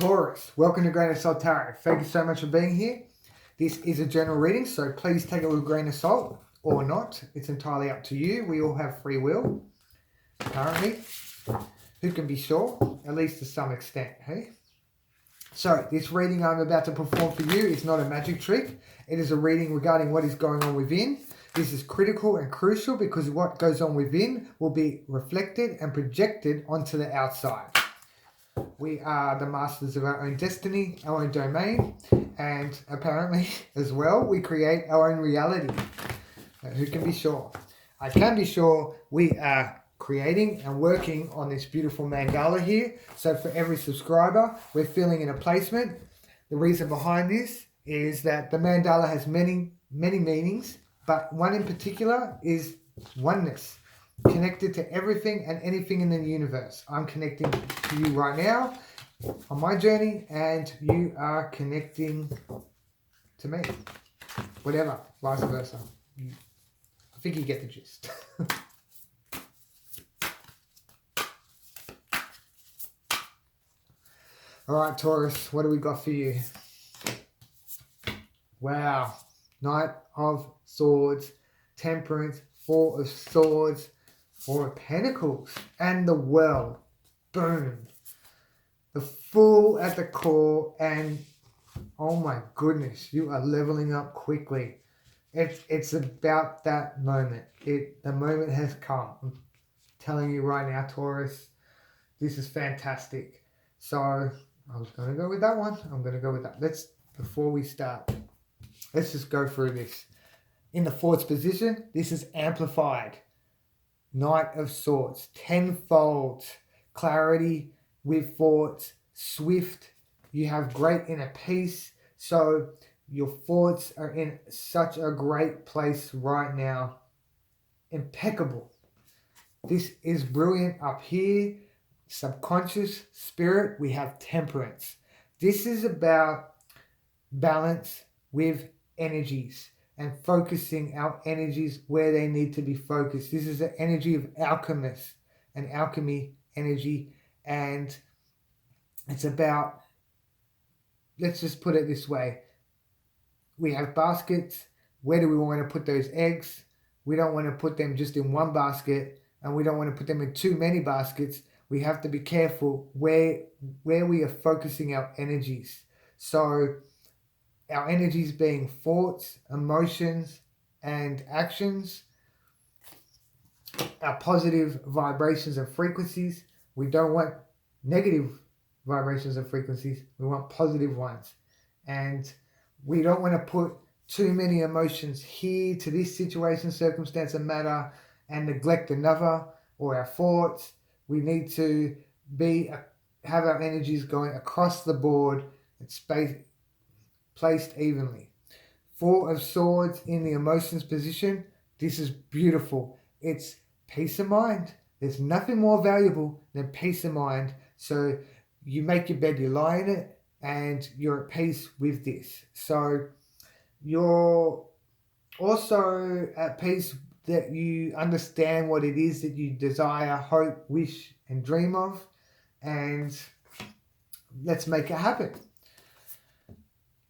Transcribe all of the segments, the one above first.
Taurus, welcome to Grain of Salt Tarot. Thank you so much for being here. This is a general reading, so please take it with a grain of salt or not. It's entirely up to you. We all have free will, apparently. Who can be sure? At least to some extent, hey? So, this reading I'm about to perform for you is not a magic trick. It is a reading regarding what is going on within. This is critical and crucial because what goes on within will be reflected and projected onto the outside. We are the masters of our own destiny, our own domain, and apparently as well, we create our own reality. Who can be sure? I can be sure we are creating and working on this beautiful mandala here. So for every subscriber, we're filling in a placement. The reason behind this is that the mandala has many meanings, but one in particular is oneness. Connected to everything and anything in the universe. I'm connecting to you right now on my journey, and you are connecting to me. Whatever, vice versa. I think you get the gist. Alright, Taurus, what do we got for you? Wow. Knight of Swords, Temperance, Four of Swords, Four of Pentacles, and the World. Boom. The Fool at the core, and oh my goodness, you are leveling up quickly. It's about that moment. The moment has come. I'm telling you right now, Taurus, this is fantastic. So I was going to go with that one. I'm going to go with that. Before we start, let's just go through this. In the fourth position, this is amplified. Knight of Swords, tenfold clarity with thoughts, swift. You have great inner peace. So your thoughts are in such a great place right now. Impeccable. This is brilliant up here. Subconscious spirit, we have temperance. This is about balance with energies and focusing our energies where they need to be focused. This is the energy of alchemists and alchemy energy, and it's about, let's just put it this way. We have baskets. Where do we want to put those eggs? We don't want to put them just in one basket, and we don't want to put them in too many baskets. We have to be careful where we are focusing our energies. So our energies being thoughts, emotions, and actions, our positive vibrations and frequencies. We don't want negative vibrations and frequencies. We want positive ones. And we don't want to put too many emotions here to this situation, circumstance, and matter, and neglect another, or our thoughts. We need to have our energies going across the board and placed evenly. Four of Swords in the emotions position. This is beautiful. It's peace of mind. There's nothing more valuable than peace of mind. So you make your bed, you lie in it, and you're at peace with this. So you're also at peace that you understand what it is that you desire, hope, wish, and dream of. And let's make it happen.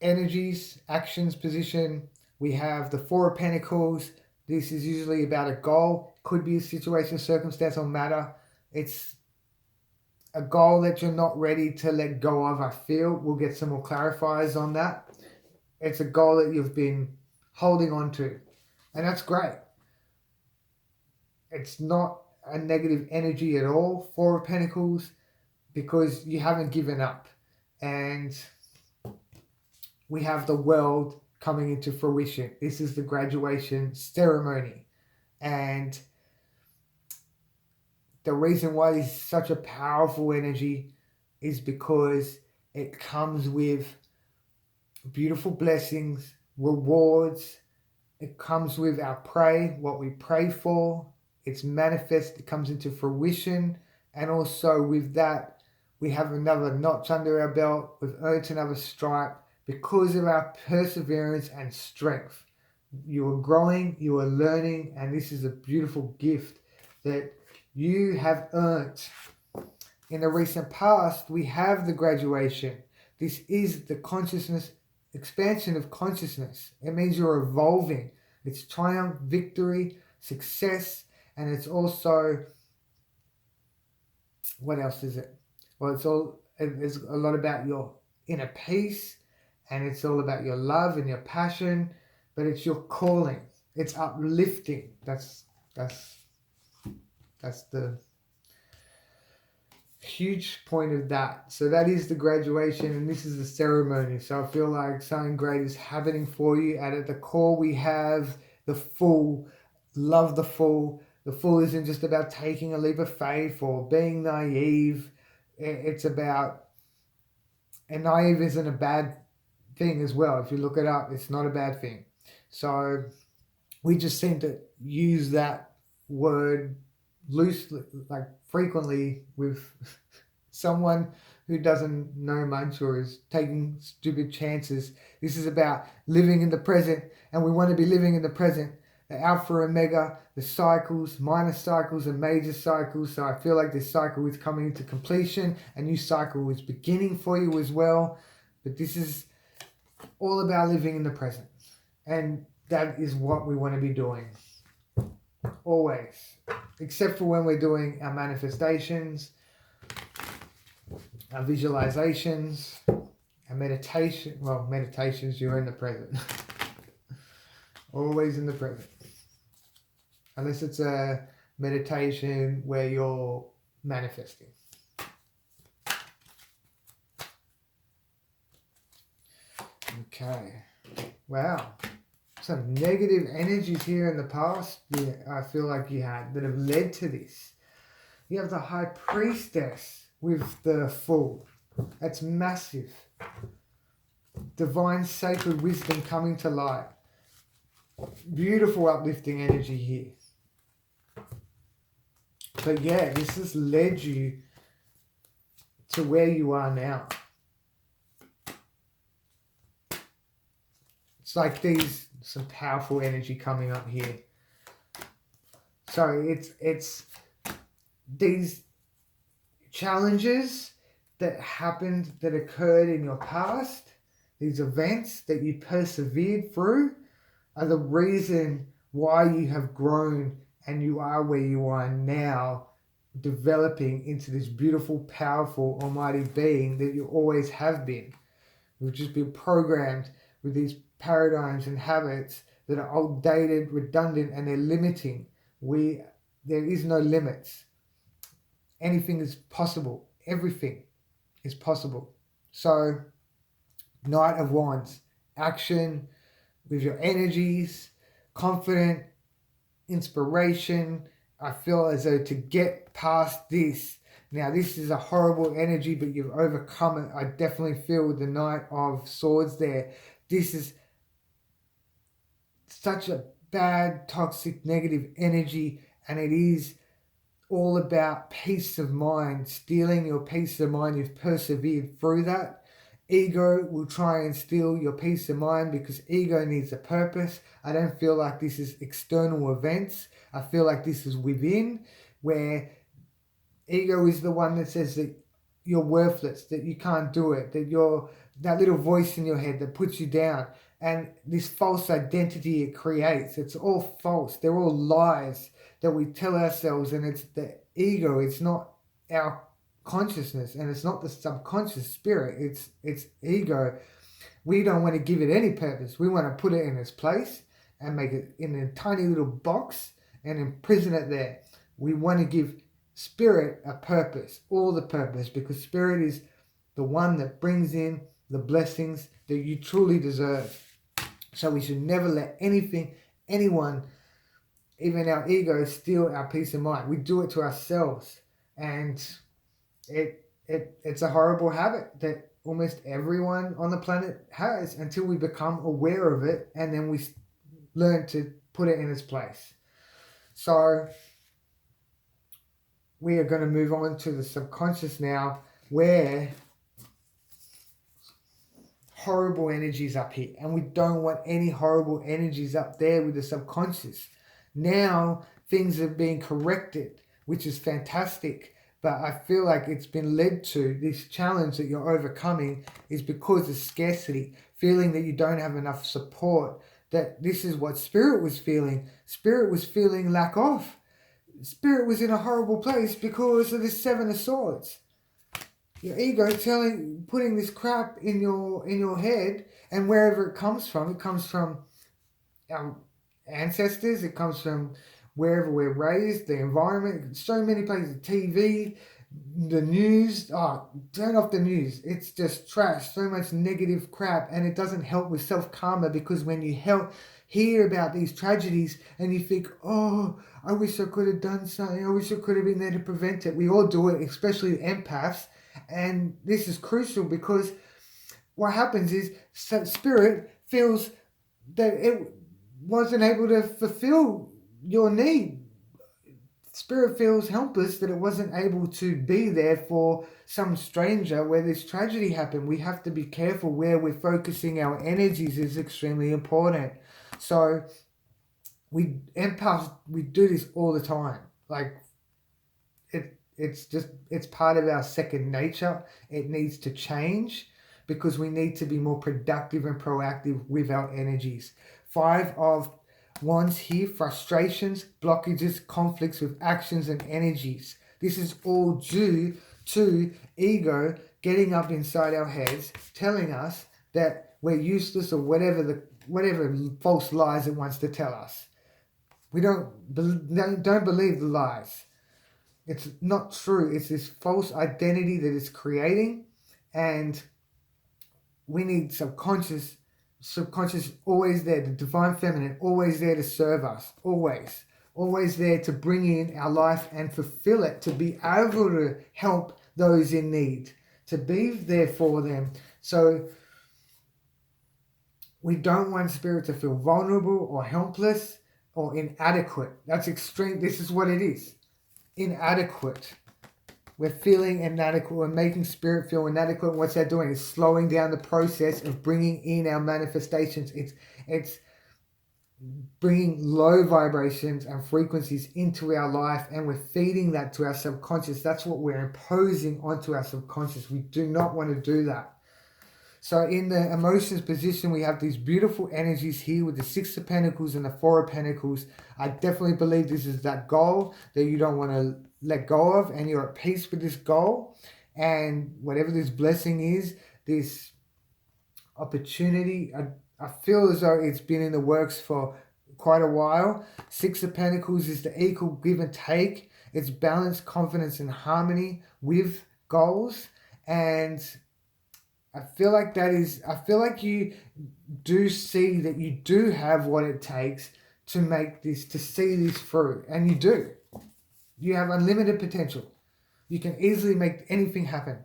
Energies, actions, position. We have the Four of Pentacles. This is usually about a goal. Could be a situation, circumstance, or matter. It's a goal that you're not ready to let go of, I feel. We'll get some more clarifiers on that. It's a goal that you've been holding on to. And that's great. It's not a negative energy at all, Four of Pentacles, because you haven't given up. And we have the World coming into fruition. This is the graduation ceremony. And the reason why this is such a powerful energy is because it comes with beautiful blessings, rewards. It comes with our what we pray for. It's manifest, it comes into fruition. And also with that, we have another notch under our belt. We've earned another stripe because of our perseverance and strength. You are growing, you are learning, and this is a beautiful gift that you have earned in the recent past, we have the graduation. This is the consciousness, expansion of consciousness. It means you're evolving. It's triumph, victory, success, and it's also, what else is it? Well, it's a lot about your inner peace, and it's all about your love and your passion, but it's your calling. It's uplifting. That's the huge point of that. So that is the graduation, and this is the ceremony. So I feel like something great is happening for you. And at the core, we have the Fool. Love the Fool. The Fool isn't just about taking a leap of faith or being naive. It's about, and naive isn't a bad thing as well. If you look it up, it's not a bad thing. So we just seem to use that word loosely, like frequently, with someone who doesn't know much or is taking stupid chances. This is about living in the present, and we want to be living in the present. The alpha, omega, the cycles, minor cycles and major cycles. So I feel like this cycle is coming to completion. A new cycle is beginning for you as well. But this is all about living in the present. And that is what we want to be doing. Always. Except for when we're doing our manifestations, our visualizations, our meditation. Well, meditations, you're in the present. Always in the present. Unless it's a meditation where you're manifesting. Okay. Wow. Some negative energies here in the past, yeah, I feel like you had, that have led to this. You have the High Priestess with the Fool. That's massive. Divine sacred wisdom coming to light. Beautiful uplifting energy here. But yeah, this has led you to where you are now. It's like some powerful energy coming up here. So it's these challenges that happened, that occurred in your past, these events that you persevered through, are the reason why you have grown and you are where you are now, developing into this beautiful, powerful, almighty being that you always have been. You've just been programmed with these paradigms and habits that are outdated, redundant, and they're limiting. There is no limits. Anything is possible. Everything is possible. So, Knight of Wands, action with your energies, confident, inspiration. I feel as though to get past this, now this is a horrible energy, but you've overcome it. I definitely feel with the Knight of Swords there. This is such a bad, toxic, negative energy, and it is all about peace of mind, stealing your peace of mind. You've persevered through that. Ego will try and steal your peace of mind because ego needs a purpose. I don't feel like this is external events. I feel like this is within, where ego is the one that says that you're worthless, that you can't do it, that you're that little voice in your head that puts you down. And this false identity it creates, it's all false. They're all lies that we tell ourselves, and it's the ego. It's not our consciousness, and it's not the subconscious spirit. It's ego. We don't want to give it any purpose. We want to put it in its place and make it in a tiny little box and imprison it there. We want to give spirit a purpose, all the purpose, because spirit is the one that brings in the blessings that you truly deserve. So we should never let anything, anyone, even our ego, steal our peace of mind. We do it to ourselves, and it's a horrible habit that almost everyone on the planet has until we become aware of it, and then we learn to put it in its place. So we are going to move on to the subconscious now, where horrible energies up here, and we don't want any horrible energies up there with the subconscious. Now things are being corrected, which is fantastic, But I feel like it's been led to this challenge that you're overcoming is because of scarcity, feeling that you don't have enough support, that this is what Spirit was feeling. Spirit was feeling lack of. Spirit was in a horrible place because of this Seven of Swords. Your ego putting this crap in your head, and wherever it comes from our ancestors, it comes from wherever we're raised, the environment, so many places, TV, the news. Oh, turn off the news. It's just trash, so much negative crap, and it doesn't help with self-karma, because when you hear about these tragedies and you think, oh, I wish I could have done something, I wish I could have been there to prevent it. We all do it, especially empaths, and this is crucial because what happens is Spirit feels that it wasn't able to fulfill your need. Spirit feels helpless that it wasn't able to be there for some stranger where this tragedy happened. We have to be careful where we're focusing our energies is extremely important. So empaths, we do this all the time. Like it's part of our second nature. It needs to change because we need to be more productive and proactive with our energies. 5 of Wands here, frustrations, blockages, conflicts with actions and energies. This is all due to ego getting up inside our heads, telling us that we're useless or whatever false lies it wants to tell us. We don't believe the lies. It's not true. It's this false identity that it's creating, and we need subconscious always there, the divine feminine always there to serve us, always there to bring in our life and fulfill it, to be able to help those in need, to be there for them. So we don't want Spirit to feel vulnerable or helpless or inadequate. That's extreme. This is what it is. Inadequate. We're feeling inadequate. We're making Spirit feel inadequate. What's that doing? It's slowing down the process of bringing in our manifestations. It's bringing low vibrations and frequencies into our life, and we're feeding that to our subconscious. That's what we're imposing onto our subconscious. We do not want to do that. So in the emotions position, we have these beautiful energies here with the 6 of Pentacles and the 4 of Pentacles. I definitely believe this is that goal that you don't want to let go of, and you're at peace with this goal. And whatever this blessing is, this opportunity, I feel as though it's been in the works for quite a while. 6 of Pentacles is the equal give and take. It's balance, confidence, and harmony with goals. And I feel like you do see that you do have what it takes to make this, to see this through. And you do. You have unlimited potential. You can easily make anything happen.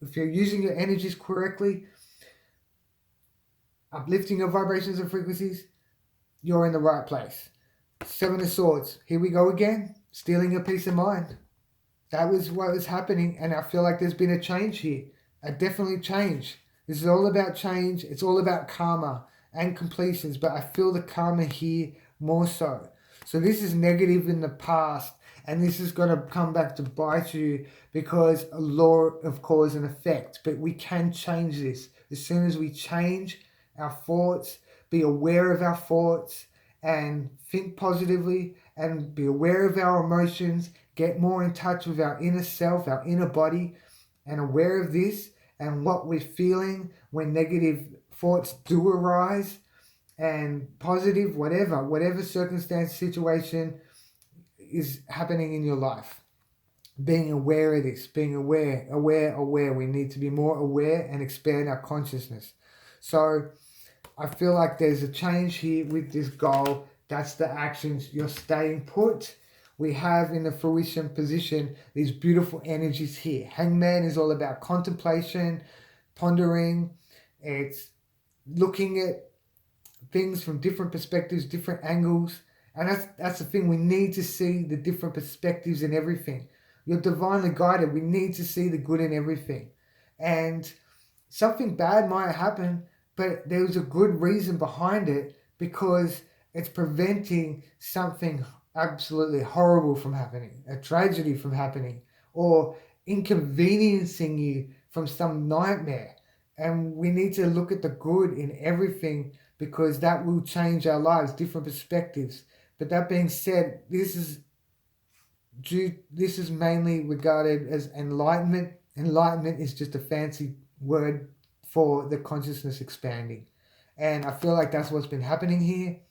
If you're using your energies correctly, uplifting your vibrations and frequencies, you're in the right place. 7 of Swords. Here we go again. Stealing your peace of mind. That was what was happening, and I feel like there's been a change here. A definitely change. This is all about change. It's all about karma and completions, but I feel the karma here more so. So this is negative in the past, and this is going to come back to bite you because a law of cause and effect. But we can change this. As soon as we change our thoughts, be aware of our thoughts, and think positively, and be aware of our emotions, get more in touch with our inner self, our inner body, and aware of this and what we're feeling when negative thoughts do arise, and positive, whatever circumstance, situation is happening in your life. Being aware of this, being aware. We need to be more aware and expand our consciousness. So I feel like there's a change here with this goal. That's the actions. You're staying put. We have in the fruition position these beautiful energies here. Hangman is all about contemplation, pondering. It's looking at things from different perspectives, different angles. And that's the thing. We need to see the different perspectives in everything. You're divinely guided. We need to see the good in everything. And something bad might happen, but there's a good reason behind it, because it's preventing something absolutely horrible from happening, a tragedy from happening. or inconveniencing you from some nightmare. And we need to look at the good in everything, because that will change our lives, different perspectives. But that being said, this is mainly regarded as enlightenment. Enlightenment is just a fancy word for the consciousness expanding. And I feel like that's what's been happening here,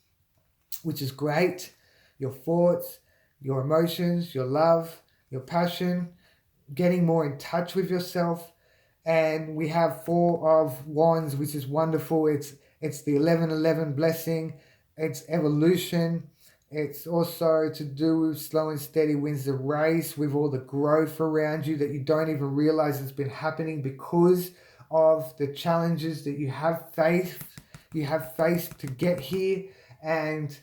which is great. Your thoughts, your emotions, your love, your passion, getting more in touch with yourself. And we have Four of Wands, which is wonderful. It's the 11-11 blessing. It's evolution. It's also to do with slow and steady wins the race, with all the growth around you that you don't even realize has been happening because of the challenges that you have faced to get here. And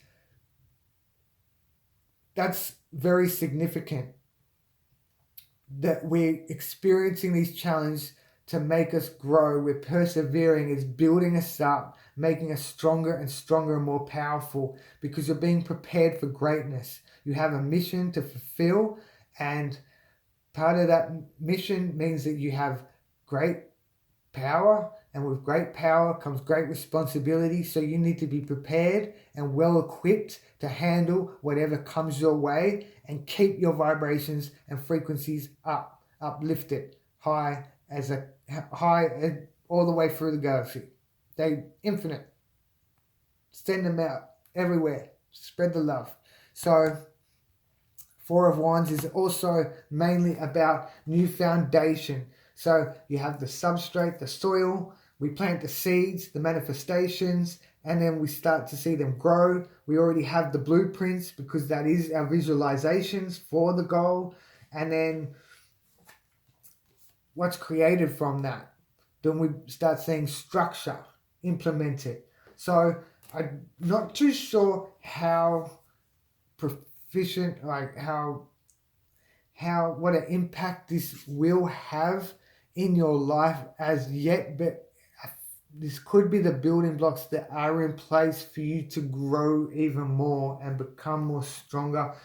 that's very significant, that we're experiencing these challenges to make us grow. We're persevering. It's building us up, making us stronger and stronger and more powerful, because you're being prepared for greatness. You have a mission to fulfill, and part of that mission means that you have great power, and with great power comes great responsibility. So you need to be prepared and well equipped to handle whatever comes your way, and keep your vibrations and frequencies uplifted high all the way through the galaxy. They infinite. Send them out everywhere. Spread the love. So Four of Wands is also mainly about new foundation. So you have the substrate, the soil, we plant the seeds, the manifestations, and then we start to see them grow. We already have the blueprints, because that is our visualizations for the goal. And then what's created from that? Then we start seeing structure implemented. So I'm not too sure how proficient, like how what an impact this will have in your life as yet, but this could be the building blocks that are in place for you to grow even more and become more stronger.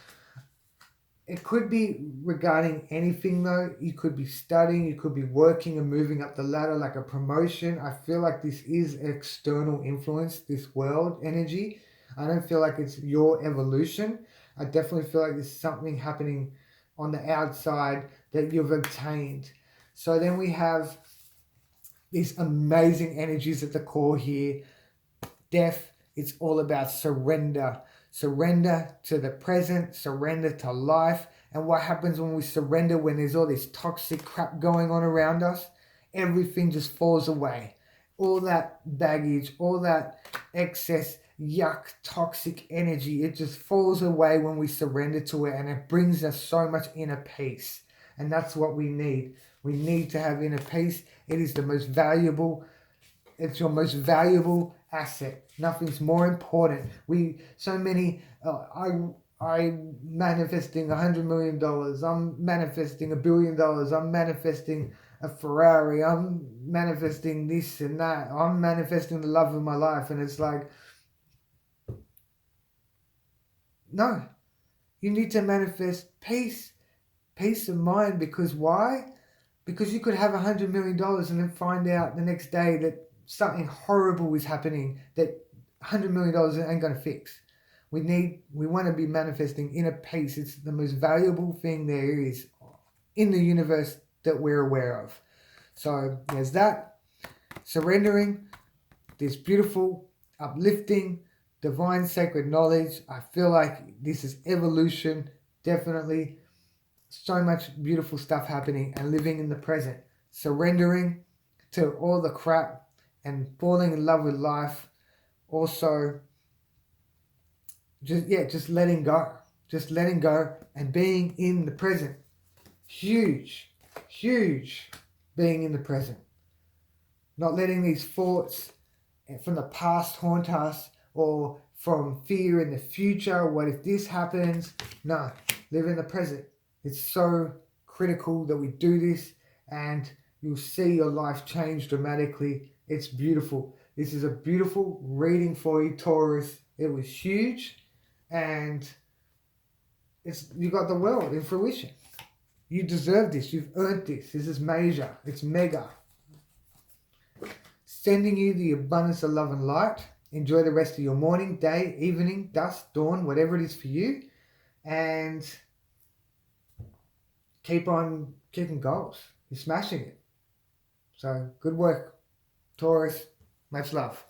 It could be regarding anything though. You could be studying, you could be working and moving up the ladder, like a promotion. I feel like this is external influence, this world energy. I don't feel like it's your evolution. I definitely feel like there's something happening on the outside that you've obtained. So then we have these amazing energies at the core here. Death, it's all about surrender. Surrender to the present, surrender to life. And what happens when we surrender, when there's all this toxic crap going on around us? Everything just falls away. All that baggage, all that excess, yuck, toxic energy, it just falls away when we surrender to it, and it brings us so much inner peace. And that's what we need. We need to have inner peace. It is the most valuable, it's your most valuable asset. Nothing's more important. I'm manifesting $100 million. I'm manifesting $1 billion. I'm manifesting a Ferrari. I'm manifesting this and that. I'm manifesting the love of my life. And it's like, no, you need to manifest peace of mind. Because why? Because you could have $100 million and then find out the next day that something horrible is happening that $100 million ain't going to fix. We want to be manifesting inner peace. It's the most valuable thing there is in the universe that we're aware of. So there's that. Surrendering, this beautiful, uplifting, divine sacred knowledge. I feel like this is evolution, definitely. So much beautiful stuff happening, and living in the present. Surrendering to all the crap and falling in love with life. Also, just letting go. Just letting go and being in the present. Huge being in the present. Not letting these thoughts from the past haunt us, or from fear in the future. What if this happens? No, live in the present. It's so critical that we do this, and you'll see your life change dramatically. It's beautiful. This is a beautiful reading for you, Taurus. It was huge, and you got the world in fruition. You deserve this. You've earned this. This is major. It's mega. Sending you the abundance of love and light. Enjoy the rest of your morning, day, evening, dusk, dawn, whatever it is for you. And keep on keeping goals. You're smashing it. So good work, Taurus. Much love.